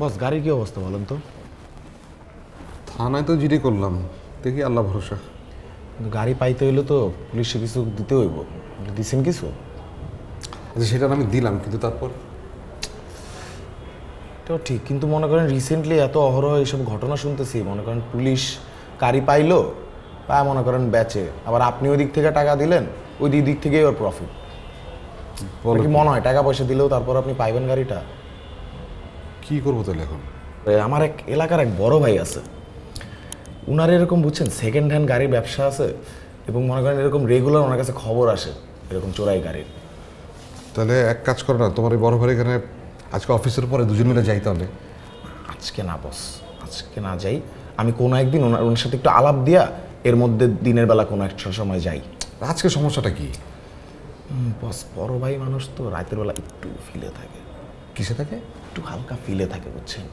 বস গাড়ির কি অবস্থা বলেন তো? থানায় তো জিডি করলাম, দেখি আল্লাহ ভরসা। কিন্তু গাড়ি পাইতে হইলে তো পুলিশে কিছু দিতে হইব, দিছেন কিছু? আচ্ছা সেটা আমি দিলাম, কিন্তু তারপর এটাও ঠিক, কিন্তু মনে করেন রিসেন্টলি এত অহরহ এইসব ঘটনা শুনতেছি, মনে করেন পুলিশ গাড়ি পাইলো বা মনে করেন বেচে, আবার আপনি ওই দিক থেকে টাকা দিলেন, ওই দিক থেকেই ওর প্রফিট। কি মনে হয় টাকা পয়সা দিলেও তারপর আপনি পাইবেন গাড়িটা? কি করবো তাহলে এখন? আমার এক এলাকার এক বড় ভাই আছে, উনার এরকম বুঝছেন সেকেন্ড হ্যান্ড গাড়ির ব্যবসা আছে, এবং মনে করেন এরকম রেগুলার ওনার কাছে খবর আসে এরকম চোরাই গাড়ির। তাহলে এক কাজ করো না, তোমার এই বড় ভাই এখানে আজকে অফিসের পরে দুজন মিলে যাই তাহলে। আজকে না বস, আজকে না যাই, আমি কোনো একদিন ওনার সাথে একটু আলাপ দিয়া এর মধ্যে দিনের বেলা কোনো একটা সময় যাই। আজকে সমস্যাটা কি? বস বড় ভাই মানুষ তো রাতের বেলা একটু ফিলে থাকে। কিসে থাকে? একটু হালকা ফিলে থাকে বুঝছেন।